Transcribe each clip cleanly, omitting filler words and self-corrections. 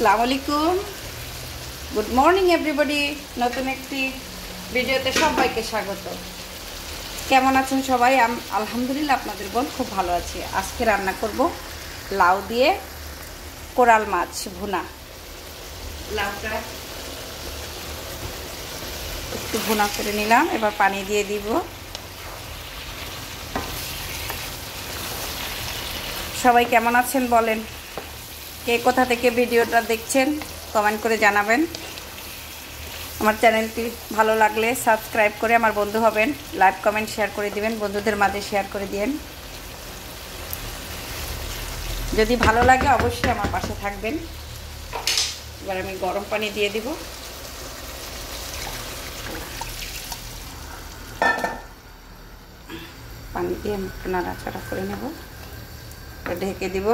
আসসালামু আলাইকুম, good morning everybody. নতুন একটি ভিডিওতে সবাইকে স্বাগত। কেমন আছেন সবাই? আলহামদুলিল্লাহ আপনাদের বোন খুব ভালো আছি। আজকে রান্না করব লাউ দিয়ে কোরাল মাছ ভুনা। লাউটা একটু ভুনা করে নিলাম, এবার পানি দিয়ে দিব। সবাই কেমন আছেন বলেন, কে কোথা থেকে ভিডিওটা দেখছেন কমেন্ট করে জানাবেন। আমার চ্যানেলটি ভালো লাগলে সাবস্ক্রাইব করে আমার বন্ধু হবেন, লাইক কমেন্ট শেয়ার করে দিবেন, বন্ধুদের মাঝে শেয়ার করে দিন। যদি ভালো লাগে অবশ্যই আমার পাশে থাকবেন। এবার আমি গরম পানি দিয়ে দিব। পানি দিয়ে একটু নাড়াচাড়া করে নেব, ঢেকে দিব।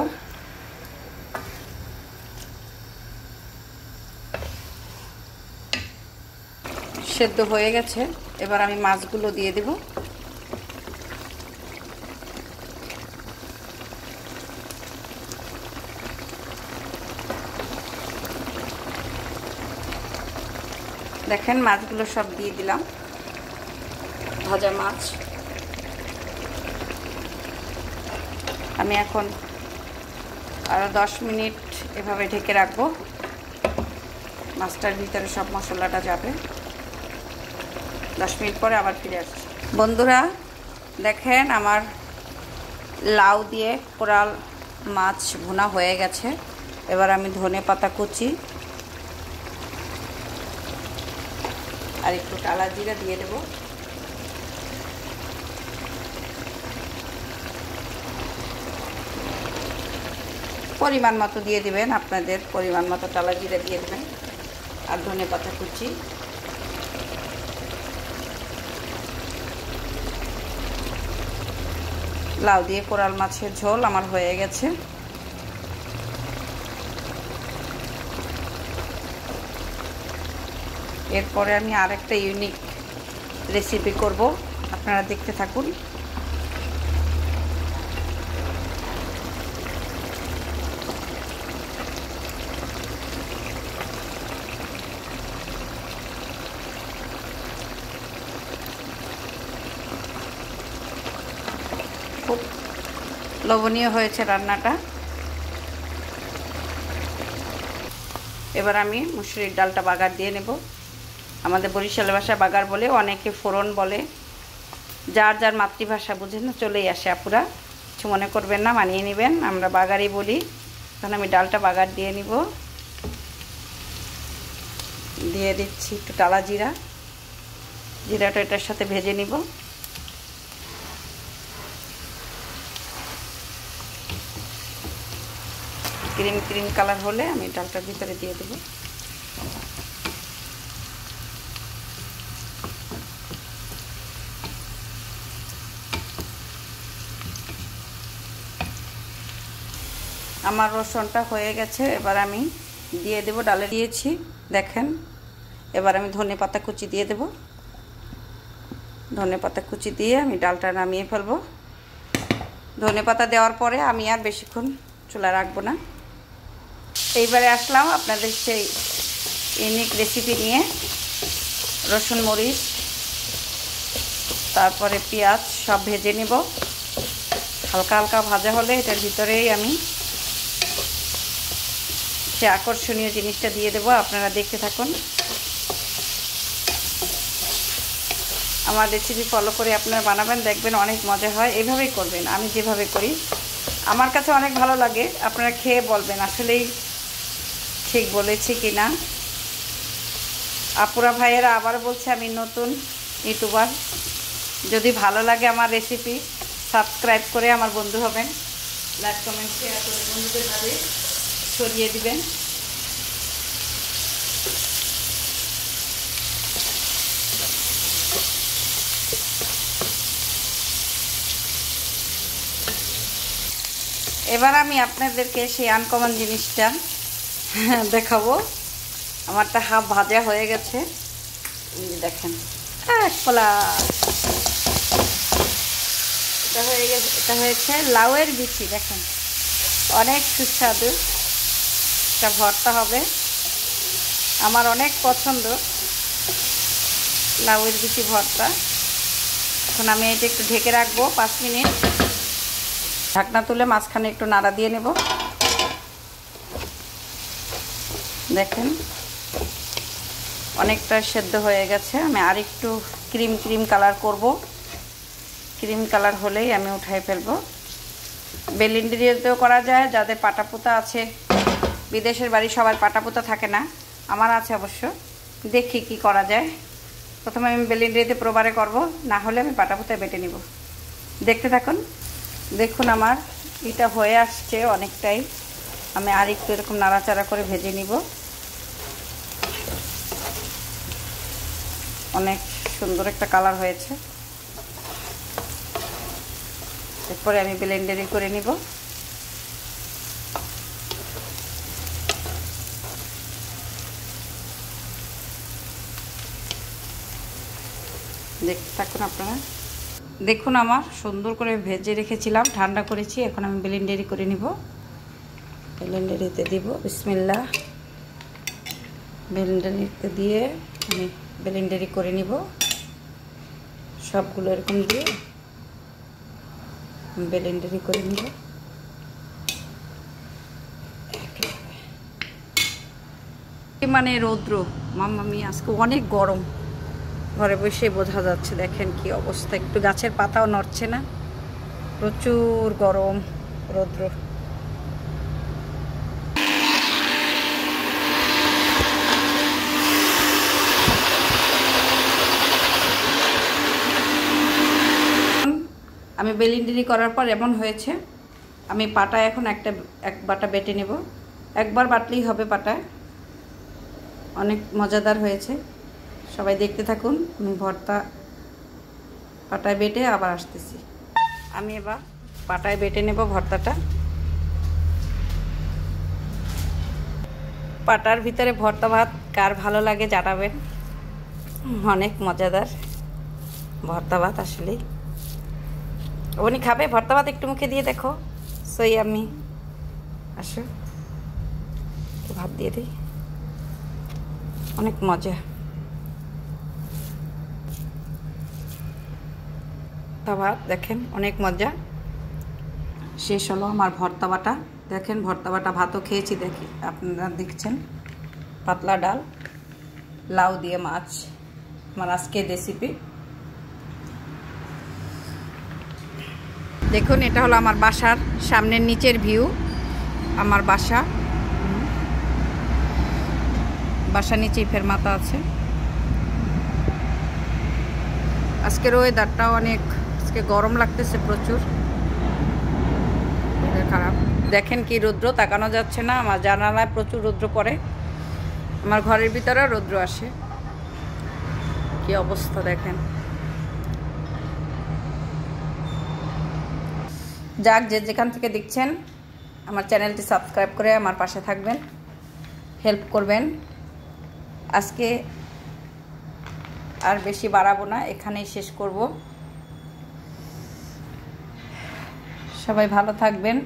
সেদ্ধ হয়ে গেছে, এবার আমি মাছগুলো দিয়ে দিব। দেখেন মাছগুলো সব দিয়ে দিলাম, ভাজা মাছ। আমি এখন আরো 10 মিনিট এভাবে ঢেকে রাখবো, মাছটার ভিতরে সব মশলাটা যাবে। 10 মিনিট পরে আবার ফিরে আসছি। বন্ধুরা দেখেন আমার লাউ দিয়ে কোরাল মাছ ভুনা হয়ে গেছে। এবার আমি ধনে পাতা কুচি আর একটু কালা জিরা দিয়ে দেব। পরিমাণ মতো দিয়ে দিবেন, আপনাদের পরিমাণ মতো কালা জিরা দিয়ে দেবেন আর ধনে পাতা কুচি। লাউ দিয়ে কোরাল মাছের ঝোল আমার হয়ে গেছে। এরপরে আমি আরেকটা ইউনিক রেসিপি করব, আপনারা দেখতে থাকুন। খুব লোভনীয় হয়েছে রান্নাটা। এবার আমি মুসুরির ডালটা বাগার দিয়ে নেব। আমাদের বরিশালের ভাষায় বাগার বলে, অনেকে ফোড়ন বলে। যার যার মাতৃভাষা বুঝেন না চলেই আসে আপুরা, কিছু মনে করবেন না, মানিয়ে নেবেন। আমরা বাগারই বলি। তখন আমি ডালটা বাগার দিয়ে নিব। দিয়ে দিচ্ছি একটু কালা জিরা, জিরাটা এটার সাথে ভেজে নিব। ক্রিম ক্রিম কালার হলে আমি ডালটার ভিতরে দিয়ে দেব। আমার রসুনটা হয়ে গেছে, এবার আমি দিয়ে দেব। ডালে দিয়েছি দেখেন। এবার আমি ধনে পাতা কুচি দিয়ে দেব। ধনে পাতা কুচি দিয়ে আমি ডালটা নামিয়ে ফেলবো। ধনে পাতা দেওয়ার পরে আমি আর বেশিক্ষণ চুলা রাখবো না। এইবারে আসলাম আপনাদের সেই ইউনিক রেসিপি নিয়ে। রসুন মরিচ তারপরে পেঁয়াজ সব ভেজে নিব। হালকা হালকা ভাজা হলে এটার ভিতরেই আমি সে আকর্ষণীয় জিনিসটা দিয়ে দেব। আপনারা দেখতে থাকুন। আমার রেসিপি ফলো করে আপনারা বানাবেন, দেখবেন অনেক মজা হয়। এভাবেই করবেন, আমি যেভাবে করি আমার কাছে অনেক ভালো লাগে। আপনারা খেয়ে বলবেন আসলেই ঠিক বলেছি কি না। আপুরা ভাইয়েরা আবার বলছে আমি নতুন ইউটিউবার। যদি ভালো লাগে আমার রেসিপি সাবস্ক্রাইব করে আমার বন্ধু হবেন, লাইক কমেন্ট শেয়ার করে বন্ধুদের মাঝে ছড়িয়ে দিবেন। এবার আমি আপনাদেরকে সেই আনকমন জিনিসটা দেখাবো। আমারটা হাফ ভাজা হয়ে গেছে, দেখেন। কলা এটা হয়ে গেছে, এটা হয়েছে লাউয়ের বিচি। দেখেন অনেক সুস্বাদু। একটা ভর্তা হবে, আমার অনেক পছন্দ লাউয়ের বিচি ভর্তা। এখন আমি এটা একটু ঢেকে রাখবো 5 মিনিট। ঢাকনা তুলে মাঝখানে একটু নাড়া দিয়ে নেব। দেখেন অনেকটা সেদ্ধ হয়ে গেছে। আমি আর একটু ক্রিম কালার করব। ক্রিম কালার হলেই আমি উঠাই ফেলবো। বেলিন্ডারিতেও করা যায়, যাদের পাটাপোতা আছে। বিদেশের বাড়ি সবার পাটাপোতা থাকে না, আমার আছে অবশ্য। দেখি কি করা যায়। প্রথমে আমি বেলিন্ডারিতে প্রবারে করব, না হলে আমি পাটাপোতায় বেটে নিব। দেখতে থাকুন। দেখুন আমার এটা হয়ে আসছে অনেকটাই। আমি আর একটু এরকম নাড়াচাড়া করে ভেজে নিব। অনেক সুন্দর একটা কালার হয়েছে। এরপরে আমি ব্লেন্ডারে করে নিব। দেখতে থাকুন আপনারা। দেখুন আমার সুন্দর করে ভেজে রেখেছিলাম, ঠান্ডা করেছি। এখন আমি ব্লেন্ডারে করে নিব। ব্লেন্ডারিতে দিব বিসমিল্লাহ। ব্লেন্ডারিতে দিয়ে আমি ব্লেন্ডারি করে নিব। সবগুলো এরকম দিয়ে ব্লেন্ডারি করে নিব। মানে রৌদ্র মাম্মামি আজকে অনেক গরম, ঘরে বসে বোঝা যাচ্ছে। দেখেন কি অবস্থা, একটু গাছের পাতাও নড়ছে না, প্রচুর গরম রৌদ্র। আমি ব্লেন্ডারি করার পর এমন হয়েছে। আমি পাটায় এখন এক বাটা বেটে নেব। একবার বাটলেই হবে পাটায়। অনেক মজাদার হয়েছে। সবাই দেখতে থাকুন। আমি ভর্তা পাটায় বেটে আবার আসতেছি। আমি এবার পাটায় বেটে নেব ভর্তাটা। পাটার ভিতরে ভর্তা ভাত কার ভালো লাগে জানাবেন। অনেক মজাদার ভর্তা ভাত। আসলেই উনি খাবে ভর্তা ভাত? একটু মুখে দিয়ে দেখো। সই আমি আসো ভাত দিয়ে দিই। অনেক মজা ভাত। দেখেন অনেক মজা। শেষ হলো আমার ভর্তা বাটা। দেখেন ভর্তা বাটা ভাতও খেয়েছি। দেখি আপনারা দেখছেন। পাতলা ডাল, লাউ দিয়ে মাছ, আমার আজকের রেসিপি। দেখুন এটা হলো আমার বাসার সামনের নিচের ভিউ। আমার বাসা নিচেই ফেরমাতা আছে। আজকের ওয়েদারটাও অনেক, আজকে গরম লাগতেছে প্রচুর, খারাপ। দেখেন কি রৌদ্র, তাকানো যাচ্ছে না। আমার জানালায় প্রচুর রৌদ্র পড়ে, আমার ঘরের ভিতরে রৌদ্র আসে। কি অবস্থা দেখেন। যাক, যে যেখান থেকে দেখছেন আমার চ্যানেলটি সাবস্ক্রাইব করে আমার পাশে থাকবেন, হেল্প করবেন। আজকে আর বেশি বাড়াবো না, এখানেই শেষ করব। সবাই ভালো থাকবেন।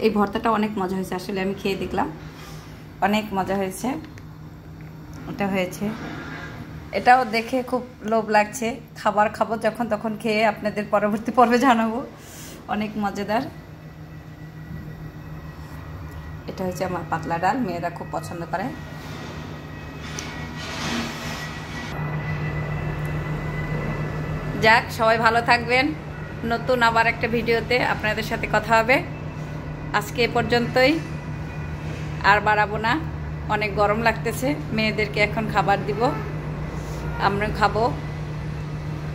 এই ভর্তাটা অনেক মজা হয়েছে। আসলে আমি খেয়ে দেখলাম, অনেক মজা হয়েছে। এটা হয়েছে, এটাও দেখে খুব লোভ লাগছে। খাবার খাবো যখন তখন খেয়ে আপনাদের পরবর্তী পর্বে জানাবো। অনেক মজাদার। এটা হচ্ছে আমার পাতলা ডাল, মেয়েরা খুব পছন্দ করে। যাক, সবাই ভালো থাকবেন। নতুন আবার একটা ভিডিওতে আপনাদের সাথে কথা হবে। আজকে এ পর্যন্তই, আর বাড়াবো না। অনেক গরম লাগতেছে। মেয়েদেরকে এখন খাবার দিব, আমরা খাবো।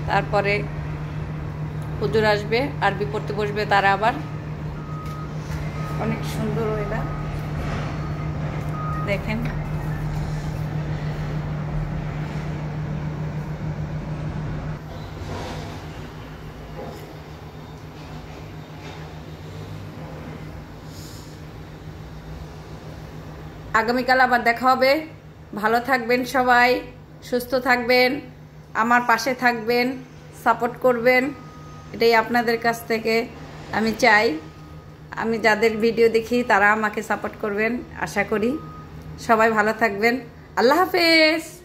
তারপরে হুজুর আসবে, আরবি পড়তে বসবে তারা আবার। অনেক সুন্দর ওয়েদার দেখেন। আগামীকাল আবার দেখা হবে। ভালো থাকবেন সবাই, সুস্থ থাকবেন, আমার পাশে থাকবেন, সাপোর্ট করবেন। এটাই আপনাদের কাছ থেকে আমি চাই। আমি যাদের ভিডিও দেখি তারা আমাকে সাপোর্ট করবেন আশা করি। সবাই ভালো থাকবেন। আল্লাহ হাফেজ।